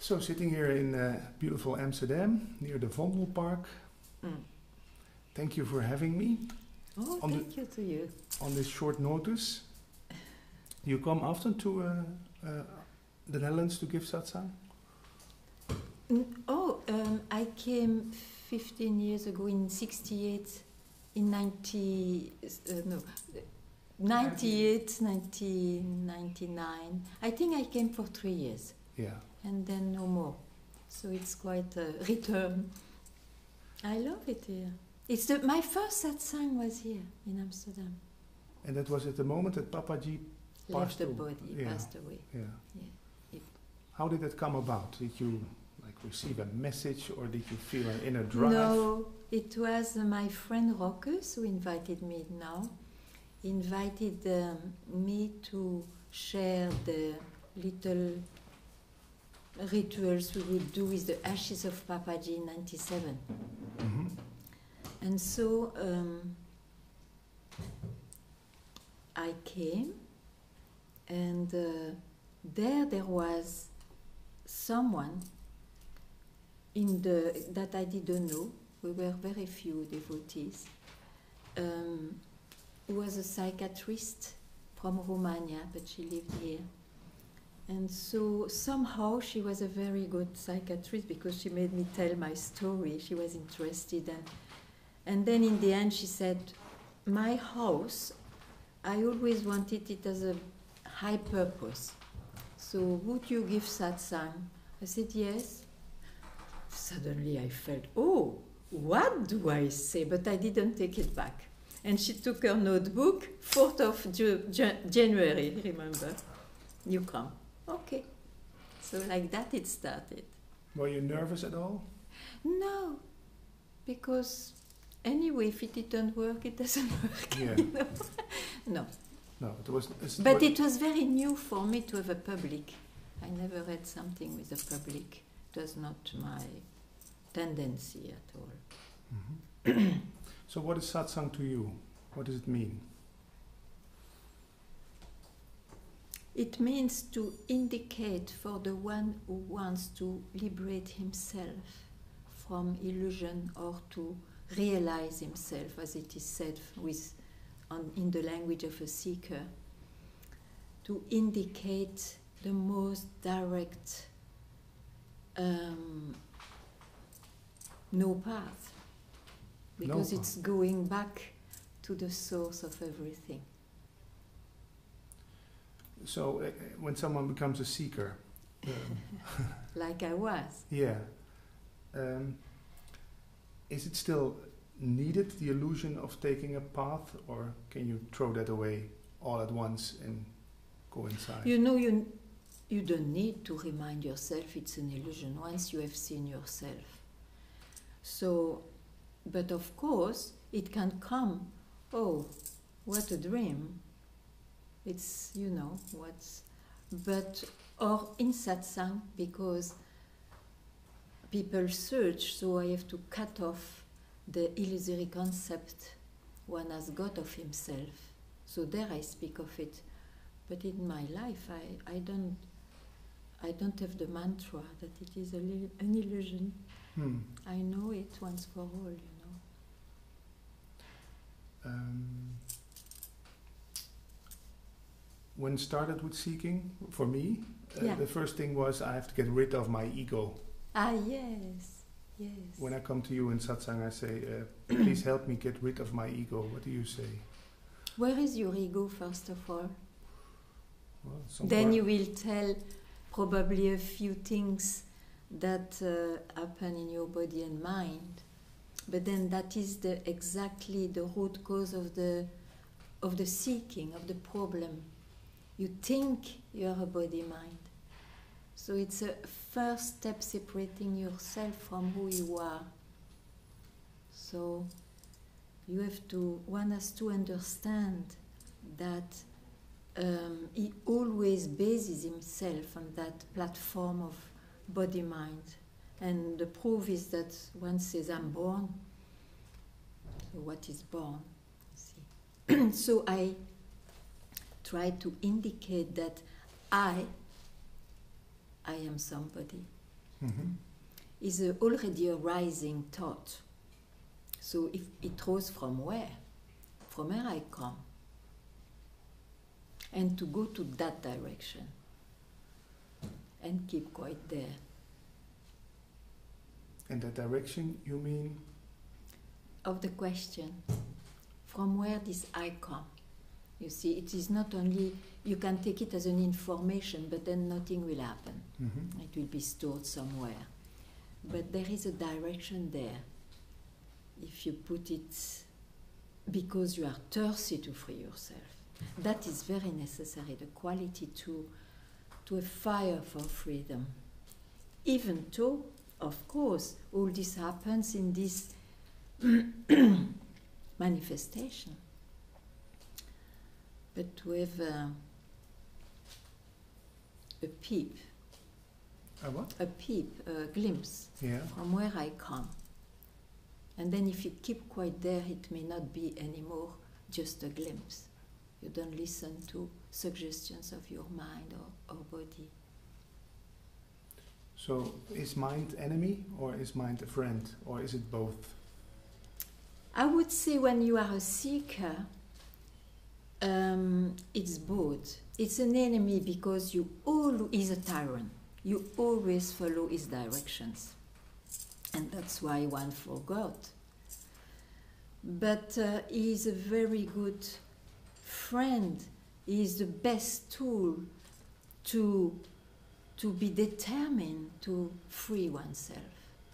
So sitting here in beautiful Amsterdam, near the Vondelpark. Thank you for having me. Oh, thank you to you. On this short notice. You come often to the Netherlands to give satsang? I came 15 years ago in 68, in 98, 1999. I think I came for 3 years. Yeah. And then no more. So it's quite a return. I love it here. My first satsang was here in Amsterdam. And that was at the moment that Papaji left the body, passed away. Yeah. How did that come about? Did you receive a message, or did you feel an inner drive? No, it was my friend Rokus who invited me now. Invited me to share the little rituals we would do with the ashes of Papaji in 97. Mm-hmm. And so I came, and there was someone that I didn't know. We were very few devotees. Who was a psychiatrist from Romania, but she lived here. And so somehow she was a very good psychiatrist because she made me tell my story. She was interested. And then in the end she said, my house, I always wanted it as a high purpose. So would you give satsang? I said, yes. Suddenly I felt, oh, what do I say? But I didn't take it back. And she took her notebook, 4th of January, remember? You come. Okay. So like that it started. Were you nervous at all? No. Because anyway, if it didn't work, it doesn't work. Yeah. You know? No. No, it was... But it was very new for me to have a public. I never read something with a public. It was not my tendency at all. Mm-hmm. So what is satsang to you? What does it mean? It means to indicate for the one who wants to liberate himself from illusion or to realize himself, as it is said in the language of a seeker, to indicate the most direct no path. Because it's going back to the source of everything. So when someone becomes a seeker... like I was. Yeah. Is it still needed, the illusion of taking a path, or can you throw that away all at once and go inside? You know, you don't need to remind yourself it's an illusion once you have seen yourself. So... But of course, it can come, oh, what a dream. It's, you know, or in satsang, because people search, so I have to cut off the illusory concept one has got of himself. So there I speak of it. But in my life, I don't have the mantra that it is an illusion. I know it once for all, you know. When started with seeking, for me, the first thing was I have to get rid of my ego. Ah, yes, yes. When I come to you in satsang, I say, please help me get rid of my ego. What do you say? Where is your ego, first of all? Well, then you will tell probably a few things that happen in your body and mind. But then that is exactly the root cause of the seeking, of the problem. You think you are a body-mind. So it's a first step separating yourself from who you are. So one has to understand that he always bases himself on that platform of body-mind. And the proof is that one says, I'm born. So what is born? See. So I try to indicate that I am somebody. is already a rising thought. So if it rose from where? From where I come. And to go to that direction and keep quite there. And that direction, you mean? Of the question, from where this I come? You see, it is not only, you can take it as an information, but then nothing will happen. It will be stored somewhere. But there is a direction there. If you put it because you are thirsty to free yourself, that is very necessary, the quality to a fire for freedom. Even though, of course, all this happens in this manifestation. But to have a peep. A what? A peep, a glimpse from where I come. And then if you keep quite there, it may not be anymore just a glimpse. You don't listen to suggestions of your mind or body. So is mind enemy or is mind a friend, or is it both? I would say when you are a seeker, it's both. It's an enemy because he's a tyrant. You always follow his directions. And that's why one forgot. But he is a very good friend. He is the best tool to be determined to free oneself.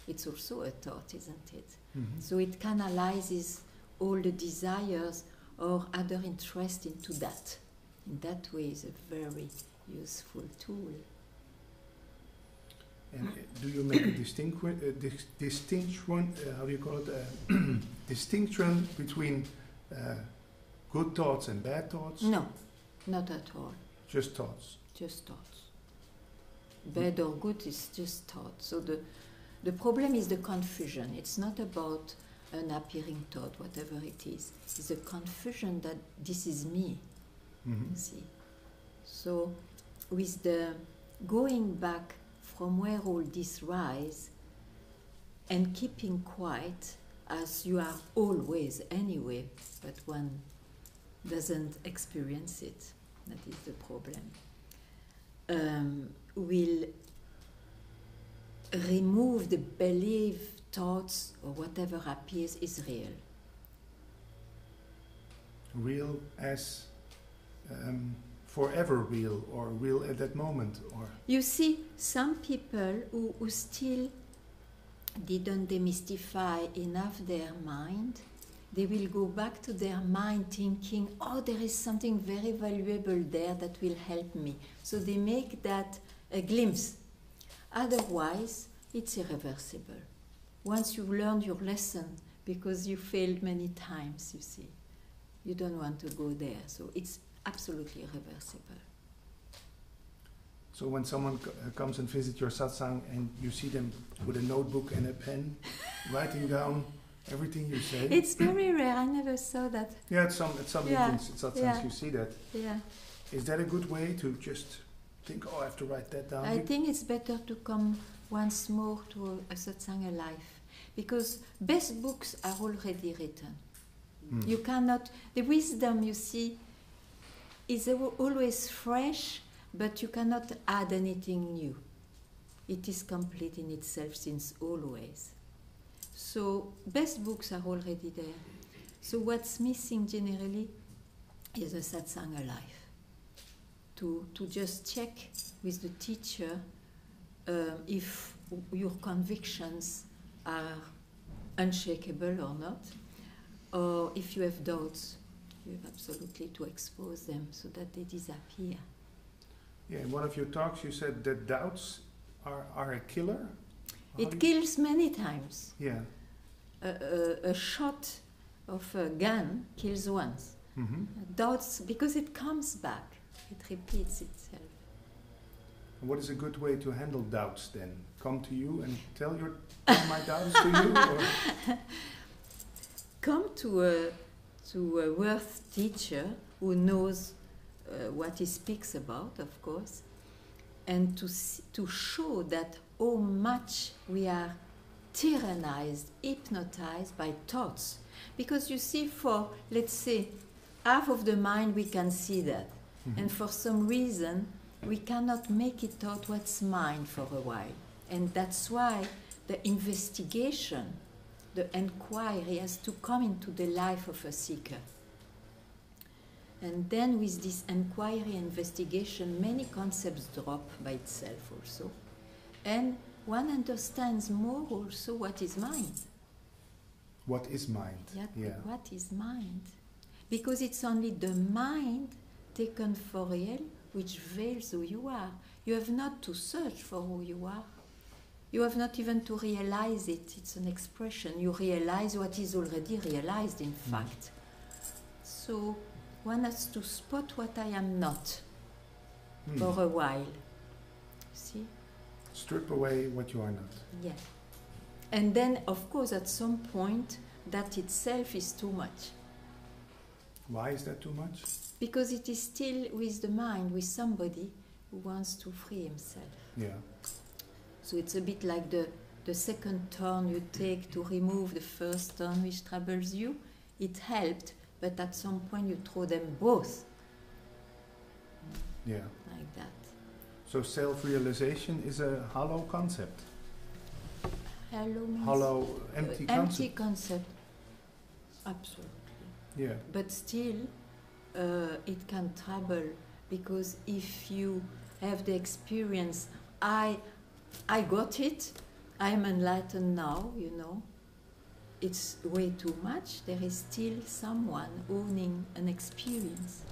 It's also a thought, isn't it? So it canalizes all the desires or other interest into that. In that way, it's a very useful tool. And do you make a distinction? How do you call it? Distinction between good thoughts and bad thoughts? No, not at all. Just thoughts. Just thoughts. Bad or good is just thought. So the problem is the confusion. It's not about an appearing thought, whatever it is. It's a confusion that this is me. See. So with the going back from where all this rise and keeping quiet, as you are always anyway, but one doesn't experience it. That is the problem. Will remove the belief, thoughts, or whatever appears is real. Real as forever real, or real at that moment, or? You see, some people who still didn't demystify enough their mind, they will go back to their mind thinking, oh, there is something very valuable there that will help me. So they make that a glimpse. Otherwise, it's irreversible. Once you've learned your lesson, because you failed many times, you see, you don't want to go there. So it's absolutely irreversible. So when someone comes and visits your satsang and you see them with a notebook and a pen, writing down everything you say. It's very rare. I never saw that. Yeah, at some meetings, at satsangs, you see that. Yeah. Is that a good way to just think, oh, I have to write that down? I think it's better to come once more to a satsang alive, because best books are already written. You cannot, the wisdom, you see, is always fresh, but you cannot add anything new. It is complete in itself since always. So best books are already there. So what's missing generally is a satsang alive. To just check with the teacher if your convictions are unshakable or not, or if you have doubts, you have absolutely to expose them so that they disappear. Yeah, in one of your talks you said that doubts are a killer? It kills many times. Yeah. A shot of a gun kills once. Doubts, because it comes back, it repeats itself. And what is a good way to handle doubts then? Come to you and tell my doubts to you? Or? Come to a worth teacher who knows what he speaks about, of course, and to show that how much we are tyrannized, hypnotized by thoughts. Because you see, for, let's say, half of the mind we can see that. And for some reason, we cannot make it out what's mind for a while. And that's why the investigation, the inquiry has to come into the life of a seeker. And then with this inquiry investigation, many concepts drop by itself also. And one understands more also what is mind. What is mind? Yeah. What is mind? Because it's only the mind taken for real which veils who you are. You have not to search for who you are. You have not even to realize it. It's an expression. You realize what is already realized, in fact. So one has to spot what I am not for a while. See? Strip away what you are not. Yeah. And then, of course, at some point, that itself is too much. Why is that too much? Because it is still with the mind, with somebody who wants to free himself. Yeah. So it's a bit like the second turn you take to remove the first turn which troubles you. It helped, but at some point you throw them both. Yeah. Like that. So self-realization is a hollow concept. Hollow means Hollow, empty concept. Empty concept. Absolutely. Yeah. But still, it can trouble, because if you have the experience, I got it, I am enlightened now, you know, it's way too much. There is still someone owning an experience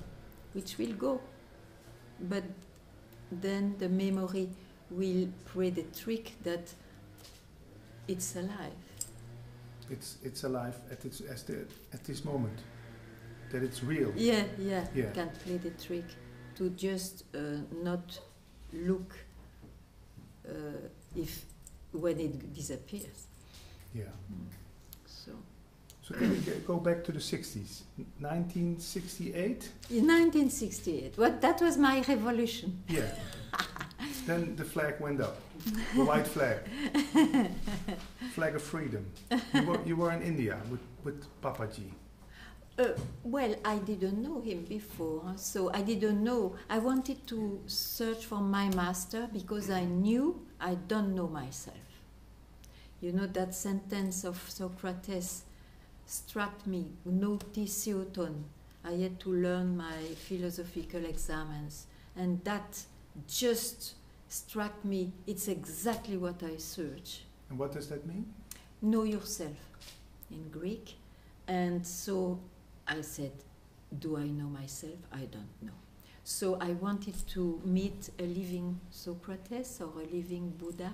which will go. But then the memory will play the trick that it's alive. It's alive at this moment. That it's real. Yeah. Can play the trick to just not look if when it disappears. Yeah. So can we go back to the 60s? 1968? In 1968. That was my revolution. Yeah. Then the flag went up. The white flag. Flag of freedom. You were in India with Papaji. Well, I didn't know him before, so I didn't know. I wanted to search for my master because I knew I don't know myself. You know, that sentence of Socrates struck me, notisioton. I had to learn my philosophical examens, and that just struck me. It's exactly what I search. And what does that mean? Know yourself, in Greek. And so I said, do I know myself? I don't know. So I wanted to meet a living Socrates or a living Buddha,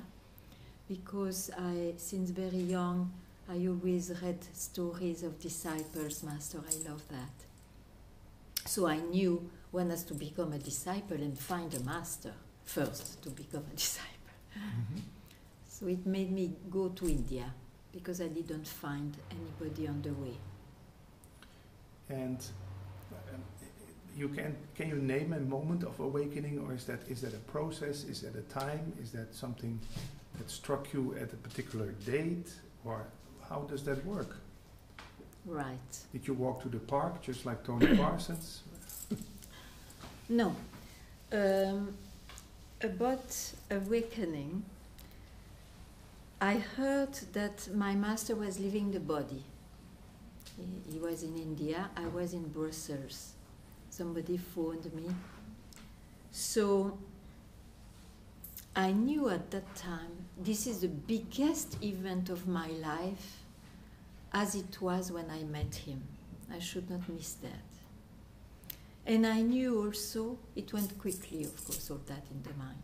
because since very young, I always read stories of disciples, master, I love that. So I knew one has to become a disciple and find a master first to become a disciple. Mm-hmm. So it made me go to India, because I didn't find anybody on the way. And can you name a moment of awakening, or is that a process? Is that a time? Is that something that struck you at a particular date, or how does that work? Right. Did you walk to the park just like Tony Parsons? No. About awakening, I heard that my master was leaving the body. He was in India, I was in Brussels. Somebody phoned me. So I knew at that time, this is the biggest event of my life, as it was when I met him. I should not miss that. And I knew also, it went quickly, of course, all that in the mind.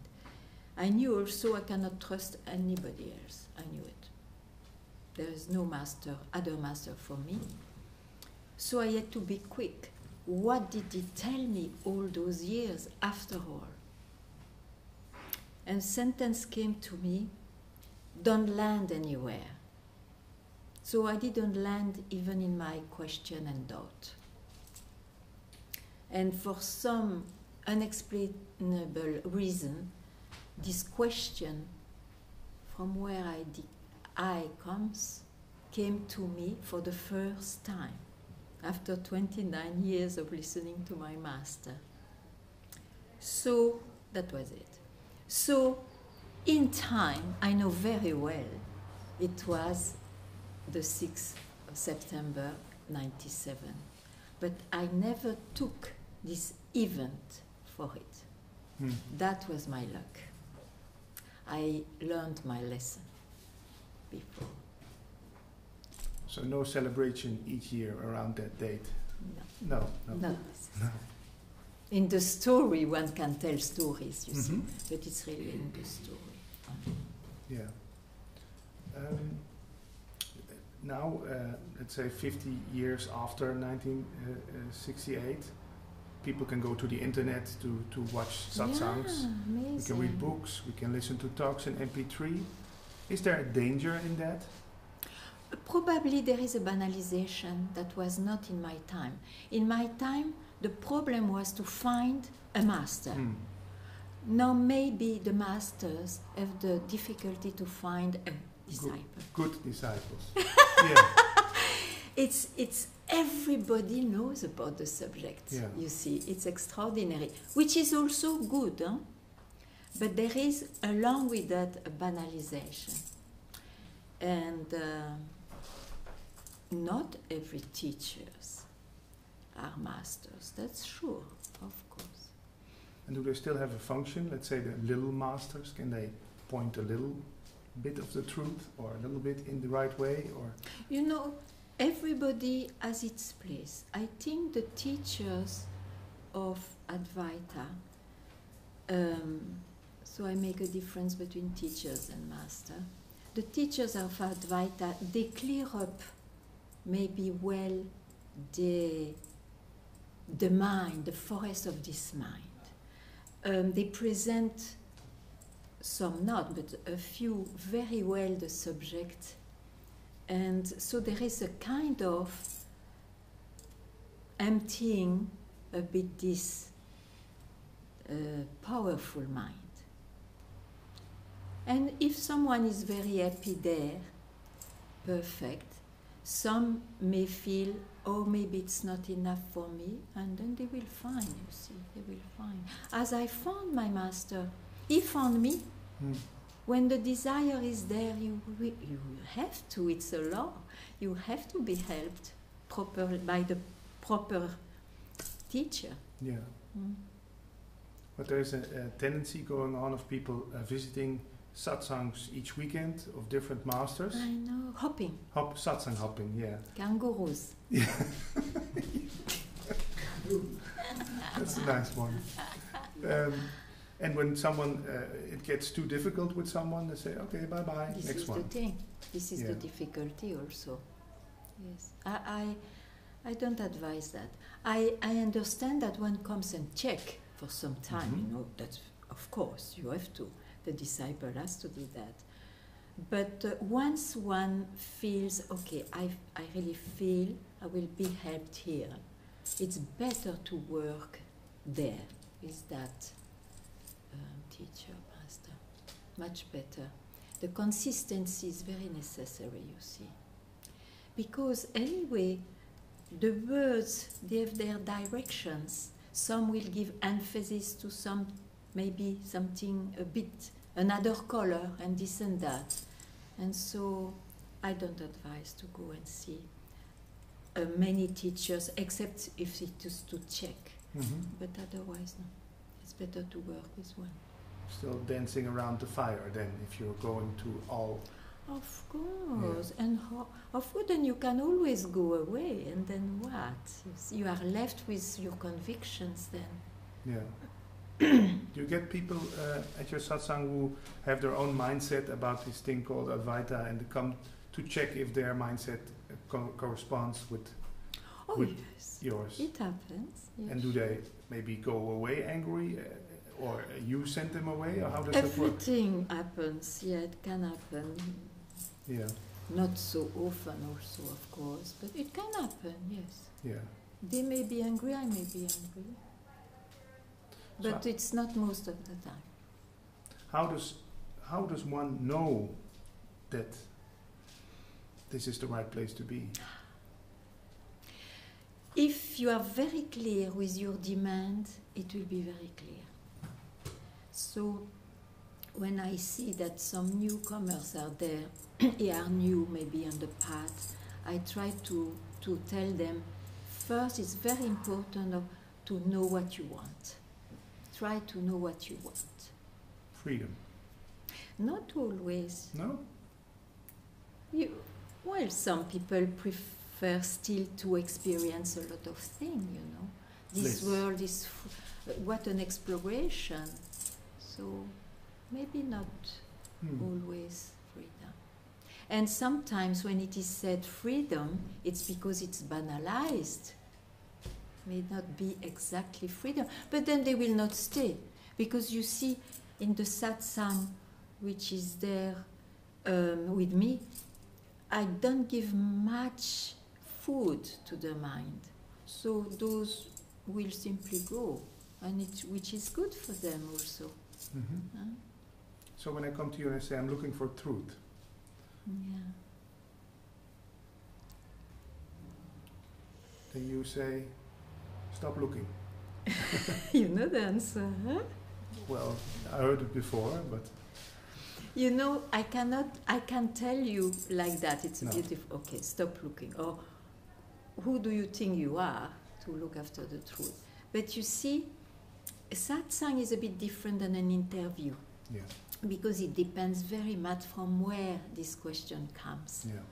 I knew also I cannot trust anybody else. I knew it. There is no master, other master for me. So I had to be quick. What did he tell me all those years after all? And sentence came to me, don't land anywhere. So I didn't land even in my question and doubt. And for some unexplainable reason, this question from where I came to me for the first time after 29 years of listening to my master. So that was it. So in time, I know very well it was the 6th of September 97. But I never took this event for it. That was my luck. I learned my lesson before. So no celebration each year around that date? No. No. Not necessarily. In the story, one can tell stories, you see, but it's really in the story. Yeah. Now, let's say 50 years after 1968, people can go to the internet to watch satsangs. Yeah, we can read books, we can listen to talks in MP3. Is there a danger in that? Probably there is a banalization that was not in my time. In my time, the problem was to find a master. Now maybe the masters have the difficulty to find a disciple. Good disciples. Yeah. It's everybody knows about the subject. Yeah. You see, it's extraordinary, which is also good. Huh? But there is, along with that, a banalization, and not every teachers are masters. That's sure, of course. And do they still have a function? Let's say the little masters, can they point a little bit of the truth or a little bit in the right way? Or you know, everybody has its place. I think the teachers of Advaita, so I make a difference between teachers and master. The teachers of Advaita, they clear up maybe well the mind, the forest of this mind. They present, some not, but a few very well the subject. And so there is a kind of emptying a bit this powerful mind. And if someone is very happy there, perfect, some may feel, oh, maybe it's not enough for me, and then they will find, you see, they will find. As I found my master, he found me. When the desire is there, you have to, it's a law, you have to be helped by the proper teacher. Yeah. But there is a tendency going on of people visiting satsangs each weekend of different masters. I know, hopping. Satsang hopping, yeah. Kangaroos. Yeah. That's a nice one. And when someone, it gets too difficult with someone, they say, okay, bye-bye, This next is one. the thing. This is the difficulty also. Yes. I don't advise that. I understand that one comes and check for some time, you know, that's, of course, you have to. The disciple has to do that. But once one feels, okay, I really feel I will be helped here, it's better to work there with that teacher, master. Much better. The consistency is very necessary, you see. Because anyway, the words, they have their directions. Some will give emphasis to some, maybe something a bit, another color, and this and that. And so I don't advise to go and see many teachers, except if it is to check. But otherwise, no. It's better to work with one. Still dancing around the fire then, if you're going to all... Of course, and of course, then you can always go away, and then what? You are left with your convictions then. Yeah. Do you get people at your satsang who have their own mindset about this thing called Advaita and come to check if their mindset corresponds with yes. yours? It happens. Yes. And do they maybe go away angry, or you send them away, or how does that work? Everything happens. Yeah, it can happen. Yeah. Not so often, also, of course, but it can happen. Yes. Yeah. They may be angry. I may be angry. But it's not most of the time. how does one know that this is the right place to be? If you are very clear with your demand, it will be very clear. So when I see that some newcomers are there, they are new maybe on the path, I try to tell them, first it's very important to know what you want. Try to know what you want. Freedom. Not always. No? Well, some people prefer still to experience a lot of things, you know. This world is, what an exploration. So maybe not always freedom. And sometimes when it is said freedom, it's because it's banalized. May not be exactly freedom, but then they will not stay. Because you see, in the satsang, which is there with me, I don't give much food to the mind. So those will simply go, and which is good for them also. Mm-hmm. So when I come to you and I say, I'm looking for truth. Yeah. Then you say, stop looking. You know the answer, huh? Well, I heard it before, but... You know, I can't tell you like that. It's beautiful. Okay, stop looking. Or who do you think you are to look after the truth? But you see, satsang is a bit different than an interview. Yeah. Because it depends very much from where this question comes. Yeah.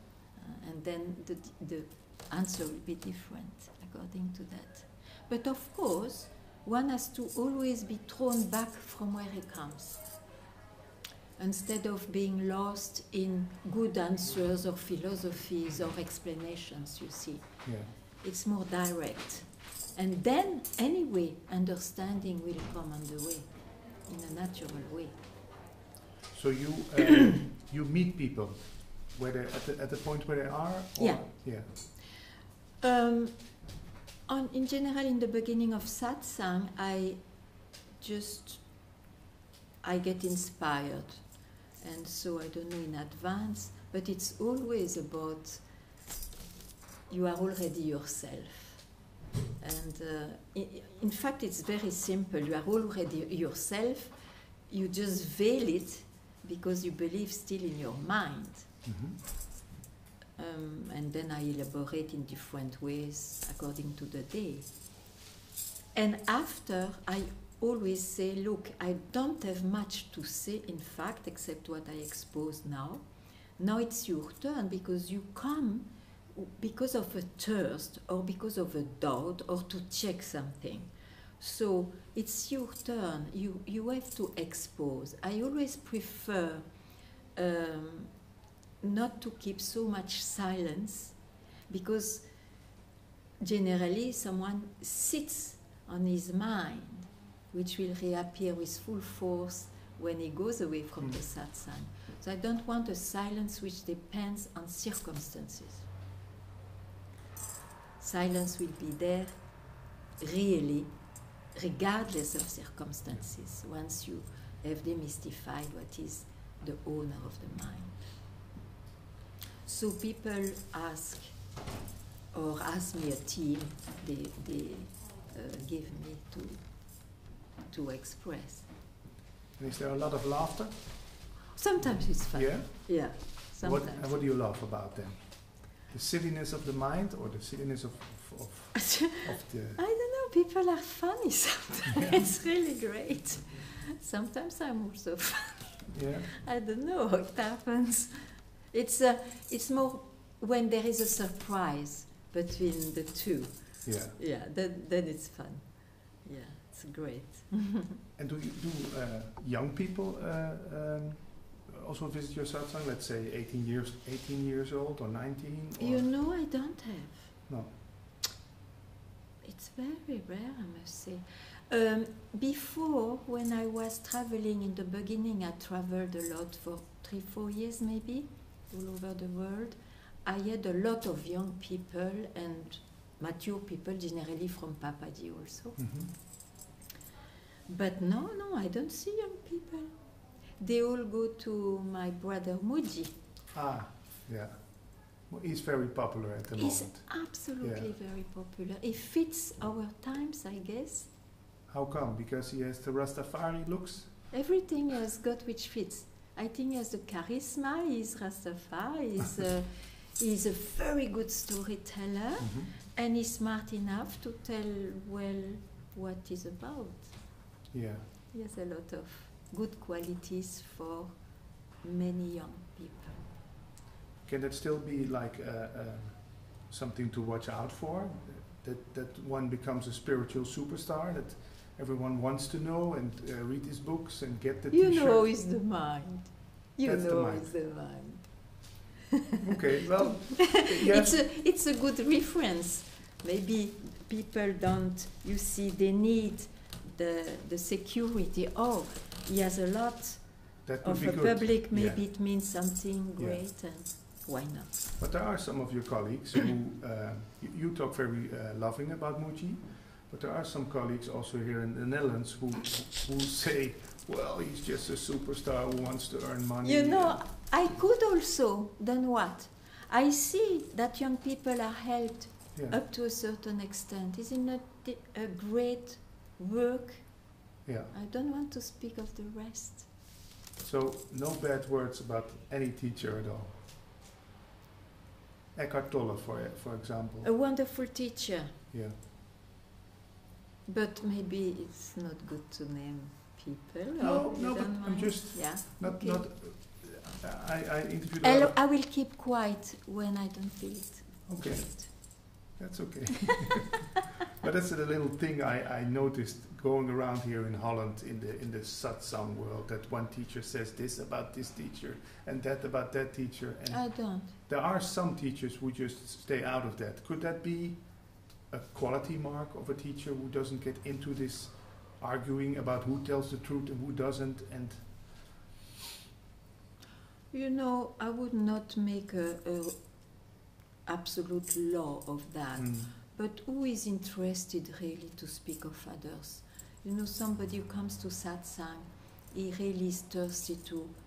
And then the answer will be different according to that. But of course, one has to always be thrown back from where he comes, instead of being lost in good answers or philosophies or explanations, you see. Yeah. It's more direct. And then, anyway, understanding will come on the way, in a natural way. So you you meet people where they're at the point where they are? Or? Yeah. Yeah. In general, in the beginning of satsang, I get inspired. And so I don't know in advance, but it's always about you are already yourself. And in fact, it's very simple. You are already yourself. You just veil it because you believe still in your mind. Mm-hmm. And then I elaborate in different ways according to the day. And after, I always say, look, I don't have much to say, in fact, except what I expose now. Now it's your turn, because you come because of a thirst or because of a doubt or to check something. So it's your turn. You have to expose. I always prefer not to keep so much silence, because generally someone sits on his mind, which will reappear with full force when he goes away from the satsang. So I don't want a silence which depends on circumstances. Silence will be there really regardless of circumstances, once you have demystified what is the owner of the mind. So people ask me a theme, they give me to express. And is there a lot of laughter? Sometimes it's fun. Yeah? Yeah, sometimes. What do you laugh about then? The silliness of the mind or the silliness of the... I don't know, people are funny sometimes. Yeah. It's really great. Sometimes I'm also funny. Yeah. I don't know how it happens. It's more when there is a surprise between the two. Yeah. Yeah, then it's fun. Yeah, it's great. And do young people also visit your satsang? Let's say 18 years old or 19? Or? You know, I don't have. No. It's very rare, I must say. Before, when I was traveling in the beginning, I traveled a lot for 3-4 years maybe, all over the world. I had a lot of young people and mature people, generally from Papadji also. Mm-hmm. But no, I don't see young people. they all go to my brother Moody. Ah, yeah. Well, he's very popular at the He's moment. absolutely very popular. It fits our times, I guess. How come? Because he has the Rastafari looks? Everything has got which fits. I think he has the charisma, he's Rastafari, he's a very good storyteller, and he's smart enough to tell well what he's about. Yeah. He has a lot of good qualities for many young people. Can that still be like something to watch out for? That one becomes a spiritual superstar, that everyone wants to know and read his books and get the You t-shirt? know it's the mind. You That's the know mind. it's the mind. Okay, well, yes. It's a good reference. Maybe people don't, you see, they need the security. Oh, he has a lot That would of be a good. public, maybe Yeah. it means something Yeah. great, and why not? But there are some of your colleagues who, you talk very loving about Muji, but there are some colleagues also here in the Netherlands who say, well, he's just a superstar who wants to earn money. You know, I could also, then what? I see that young people are helped Yeah. up to a certain extent. Isn't it a great work? Yeah. I don't want to speak of the rest. So no bad words about any teacher at all. Eckhart Tolle, for example. A wonderful teacher, Yeah. but maybe it's not good to name people. No, or you no, but don't I'm mind? just Yeah. not Okay. not. I interviewed. A lot I will keep quiet when I don't feel it. Okay. Great. That's okay. But that's a little thing I noticed going around here in Holland in the satsang world, that one teacher says this about this teacher and that about that teacher, and I don't. there are some teachers who just stay out of that. Could that be a quality mark of a teacher who doesn't get into this arguing about who tells the truth and who doesn't? And You know, I would not make a absolute law of that. But who is interested really to speak of others? You know, somebody who comes to satsang, he really is thirsty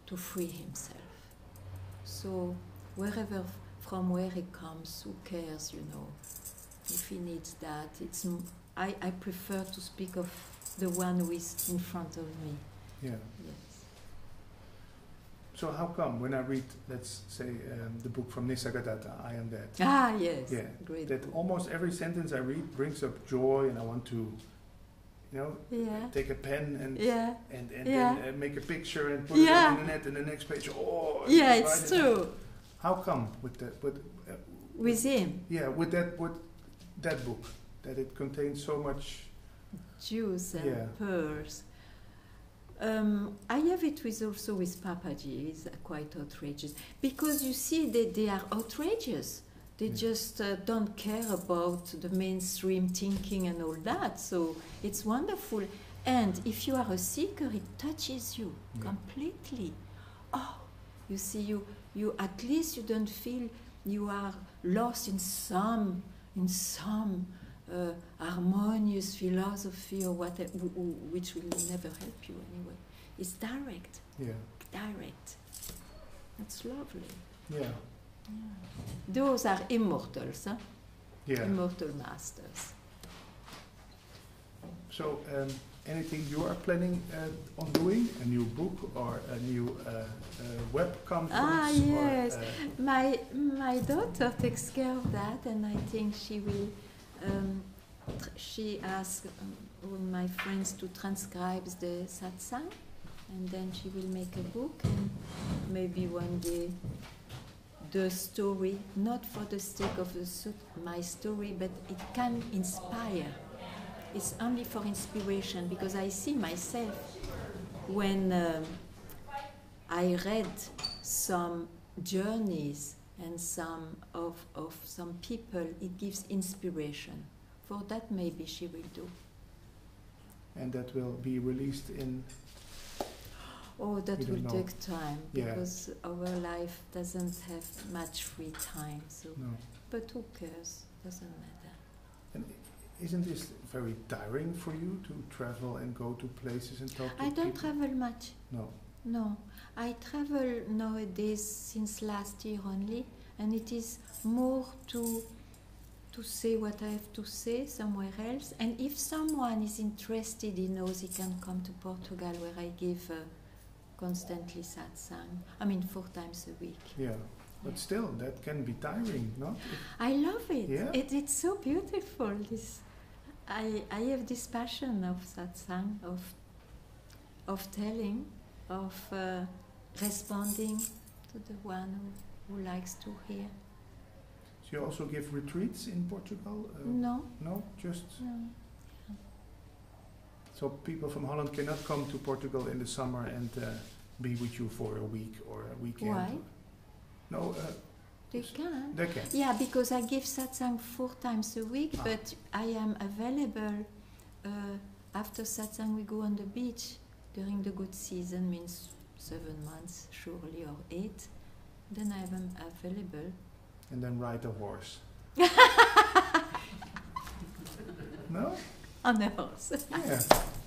to free himself. So wherever, from where he comes, who cares, you know, if he needs that. I prefer to speak of the one who is in front of me. yeah. Yes. So how come when I read, let's say, the book from Nisargadatta, I Am That? Ah, yes. Yeah, Great. that book. almost every sentence I read brings up joy, and I want to, you know, Yeah. take a pen and Yeah. and Yeah. then make a picture and put Yeah. it on the net, and the next page, oh. Yeah, and it's write it down. true. How come with that? With him, Yeah, with that book, that it contains so much. Jews and Yeah. pearls. I have it also with Papaji. It's quite outrageous because you see that they are outrageous. They Yeah. just don't care about the mainstream thinking and all that. So it's wonderful. And if you are a seeker, it touches you Yeah. completely. Oh, you see, you at least you don't feel you are lost in some harmonious philosophy or whatever, which will never help you anyway. It's direct. Yeah, That's lovely. yeah, Yeah. Those are immortals, huh? yeah. Immortal masters. So, anything you are planning on doing? A new book or a new web conference? Ah, yes. Or, My daughter takes care of that, and I think she will. She asked all my friends to transcribe the satsang, and then she will make a book, and maybe one day the story, not for the sake of my story, but it can inspire. It's only for inspiration, because I see myself when I read some journeys and some of some people, it gives inspiration. For that, maybe she will do. and that will be released in. Oh, that You will don't know. take time, Yeah. because our life doesn't have much free time. So, No. but who cares? Doesn't matter. And isn't this very tiring for you to travel and go to places and talk to I don't people? travel much. No. No, I travel nowadays since last year only, and it is more to say what I have to say somewhere else. And if someone is interested, he knows he can come to Portugal, where I give constantly satsang. I mean, 4 times a week. Yeah, but still, that can be tiring, no? I love it. Yeah. It's so beautiful. I have this passion of satsang, of telling, of responding to the one who likes to hear. So you also give retreats in Portugal? No. No, just... No. So people from Holland cannot come to Portugal in the summer and be with you for a week or a weekend? Why? No, They can. they can. Yeah, because I give satsang 4 times a week, but I am available. After satsang, we go on the beach during the good season, means 7 months surely, or 8. Then I am available. And then ride a horse. No? On a horse. Yeah,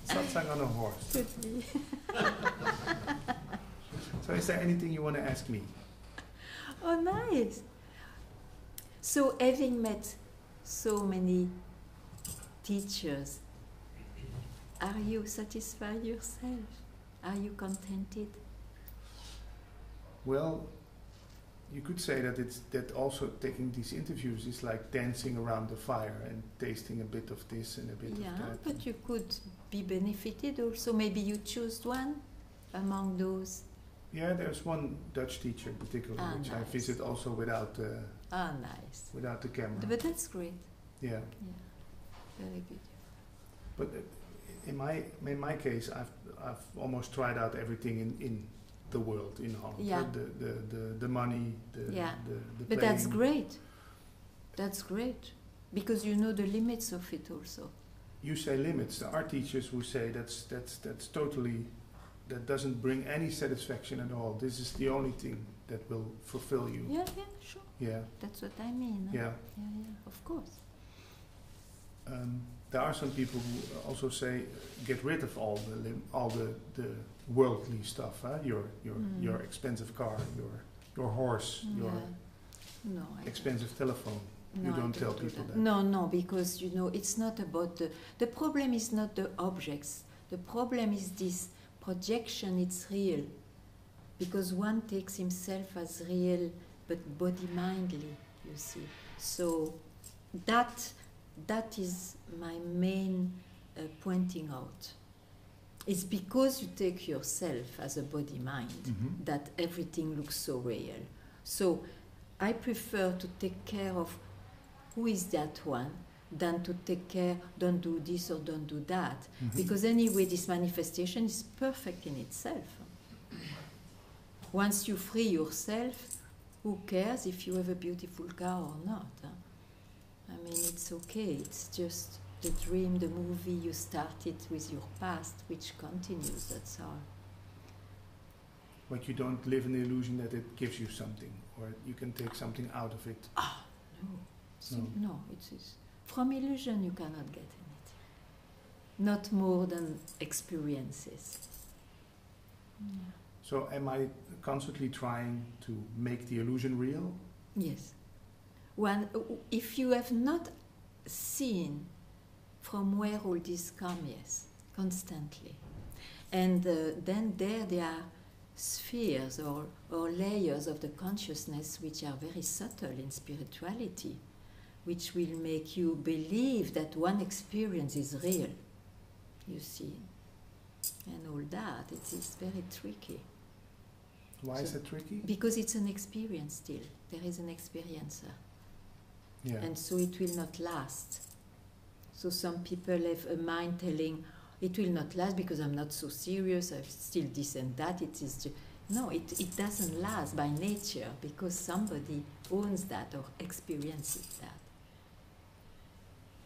satsang on a horse. Could be. So is there anything you want to ask me? Oh, nice. So, having met so many teachers, are you satisfied yourself? Are you contented? Well, you could say that also taking these interviews is like dancing around the fire and tasting a bit of this and a bit of that. Yeah, but you could be benefited also. Maybe you choose one among those. Yeah, there's one Dutch teacher in particular, which I nice. visit also without Nice. without the camera. But that's great. Yeah, Yeah, very good. but in my case, I've almost tried out everything in the world in Holland. Yeah. The money, the But that's playing. great. That's great, because you know the limits of it also. You say limits. There are teachers who say that's totally, that doesn't bring any satisfaction at all. This is the only thing that will fulfill you. Yeah, sure. Yeah. That's what I mean. Yeah. Yeah, of course. There are some people who also say get rid of all the worldly stuff. Your expensive car, your horse, your No, I expensive telephone. No, You I don't tell do people that. No, because you know it's not about the problem is not the objects. The problem is this projection. It's real, because one takes himself as real, but body-mindly. You see, so that is my main pointing out. It's because you take yourself as a body-mind that everything looks so real. So I prefer to take care of who is that one than to take care, don't do this or don't do that. Because anyway, this manifestation is perfect in itself. Once you free yourself, who cares if you have a beautiful car or not? I mean, it's okay. It's just the dream, the movie you started with your past, which continues, that's all. But you don't live in the illusion that it gives you something, or you can take something out of it. No, it is. From illusion you cannot get anything. Not more than experiences. Yeah. So am I constantly trying to make the illusion real? Yes. If you have not seen from where all this comes, yes, constantly. And then there are spheres or layers of the consciousness which are very subtle in spirituality, which will make you believe that one experience is real, you see. And all that, it is very tricky. Why is that tricky? Because it's an experience still. There is an experiencer. Yeah. And so it will not last. So some people have a mind telling, it will not last because I'm not so serious, I've still this and that. It is just, no, it doesn't last by nature because somebody owns that or experiences that.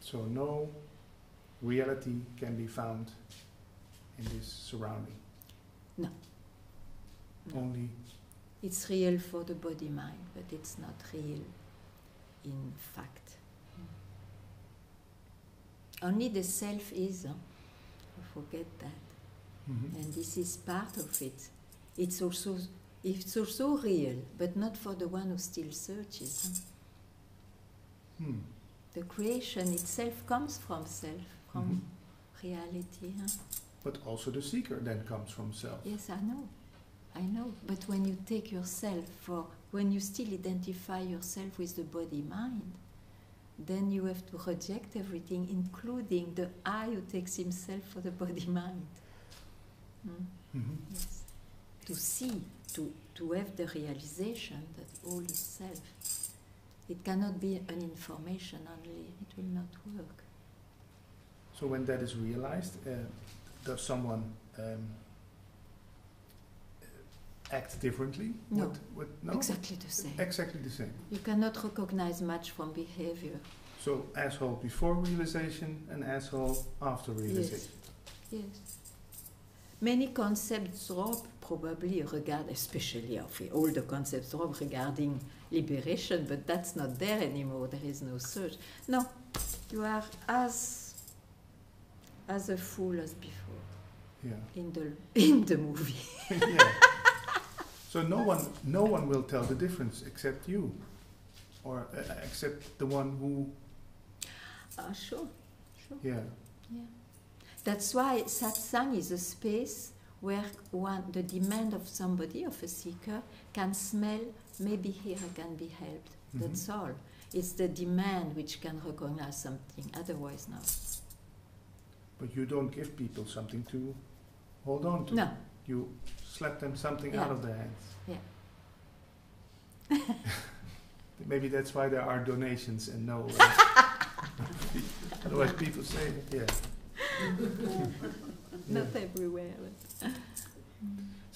So no reality can be found in this surrounding? No. Only? It's real for the body-mind, but it's not real in fact. Only the self is, you forget that. And this is part of it. it's also real, but not for the one who still searches. The creation itself comes from self, from reality. But also the seeker then comes from self. Yes, I know. But when you take yourself when you still identify yourself with the body-mind, then you have to reject everything, including the I who takes himself for the body-mind. Yes. To see, to have the realization that all is self. It cannot be an information only. It will not work. So when that is realized, does someone act differently? No. No? Exactly the same. Exactly the same. You cannot recognize much from behavior. So asshole before realization and asshole after realization. Yes. Many concepts drop probably especially all the concepts drop regarding liberation, but that's not there anymore. There is no search. No, you are as a fool as before. Yeah. In the movie. Yeah. So no one will tell the difference except you, or except the one who. Sure. Yeah. That's why satsang is a space where the demand of somebody, of a seeker, can smell, maybe here I can be helped. That's all. It's the demand which can recognize something, otherwise not. But you don't give people something to hold on to. No. You slap them something out of their hands. Yeah. Maybe that's why there are donations and no. Otherwise, people say, yeah. Not everywhere. But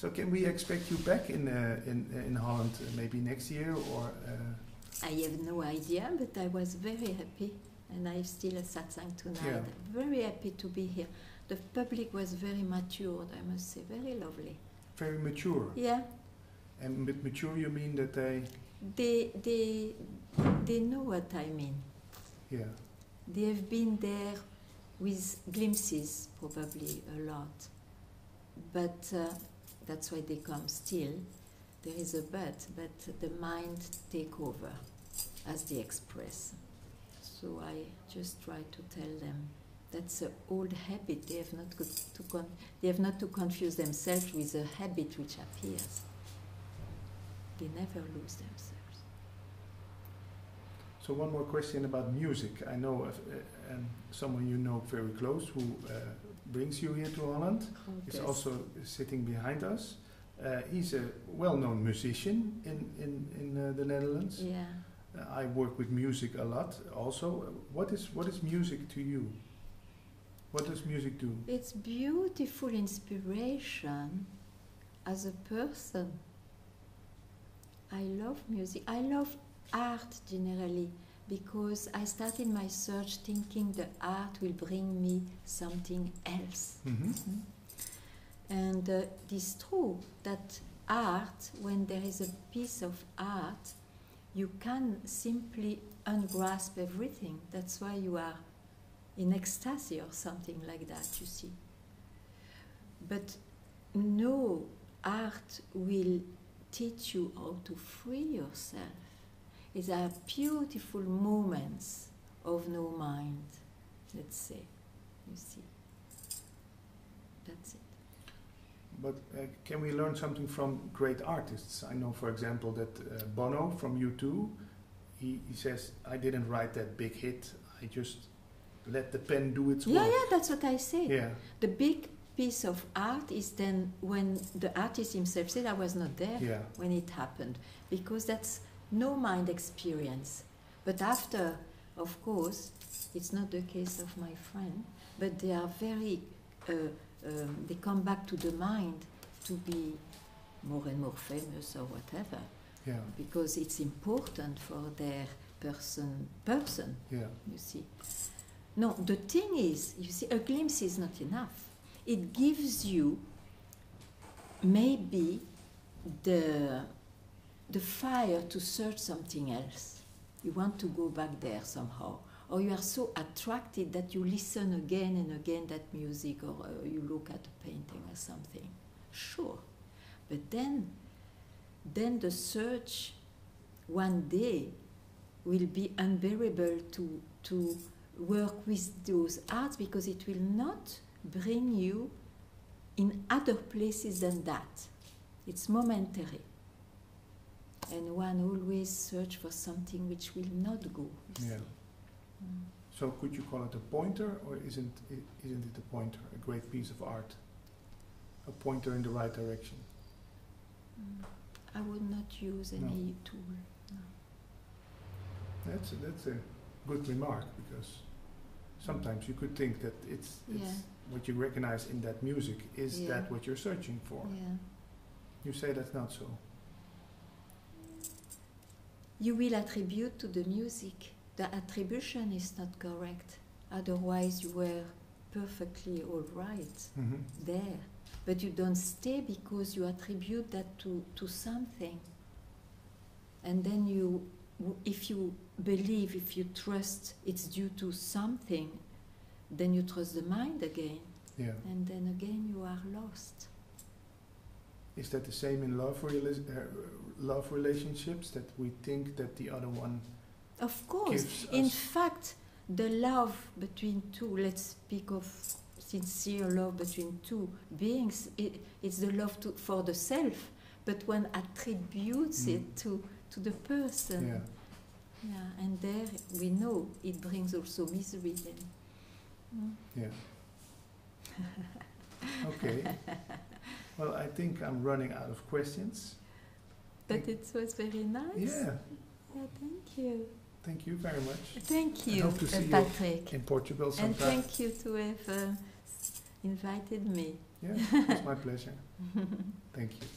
So, can we expect you back in Holland maybe next year or? I have no idea, but I was very happy, and I still a satsang tonight. Yeah. Very happy to be here. The public was very matured, I must say, very lovely. Very mature. Yeah. And with mature, you mean that they? They know what I mean. Yeah. They have been there with glimpses, probably a lot. But that's why they come still. There is a but the mind take over as they express. So I just try to tell them that's an old habit. They have not to confuse themselves with a habit which appears. They never lose themselves. So one more question about music. I know someone you know very close who brings you here to Holland. Is also sitting behind us. He's a well-known musician in the Netherlands. Yeah. I work with music a lot also. What is music to you? What does music do? It's beautiful inspiration as a person. I love music. I love art generally because I started my search thinking the art will bring me something else. And it's true that art, when there is a piece of art, you can simply ungrasp everything. That's why you are in ecstasy or something like that, you see. But no art will teach you how to free yourself. It's a beautiful moments of no mind, let's say, you see. That's it. But can we learn something from great artists? I know, for example, that Bono from U2, he says, I didn't write that big hit, I just let the pen do its work. Yeah, that's what I said. Yeah. The big piece of art is then when the artist himself said, I was not there when it happened, because that's no mind experience. But after, of course, it's not the case of my friend, but they are very, they come back to the mind to be more and more famous or whatever, because it's important for their person, you see. No, the thing is, you see, a glimpse is not enough. It gives you maybe the fire to search something else. You want to go back there somehow. Or you are so attracted that you listen again and again that music, or you look at a painting or something. Sure. But then the search one day will be unbearable to work with those arts, because it will not bring you in other places than that. It's momentary. And one always search for something which will not go. Yeah. So could you call it a pointer, or isn't it a pointer, a great piece of art? A pointer in the right direction? I would not use any tool. No. That's a good remark, because sometimes you could think that it's what you recognize in that music is that what you're searching for. Yeah. You say that's not so. You will attribute to the music. The attribution is not correct. Otherwise, you were perfectly all right there. But you don't stay because you attribute that to something. And then if you believe, if you trust it's due to something, then you trust the mind again. Yeah. And then again you are lost. Is that the same in love relationships, that we think that the other one Of course. In fact, the love between two, let's speak of sincere love between two beings, it's the love for the self, but one attributes it to the person. Yeah. Yeah, and there we know it brings also misery. Yeah. Okay. Well, I think I'm running out of questions. But it was very nice. Yeah. Yeah, thank you. Thank you very much. Thank you, I hope to see Patrick. you in Portugal sometime. And thank you to have invited me. Yeah, it's my pleasure. Thank you.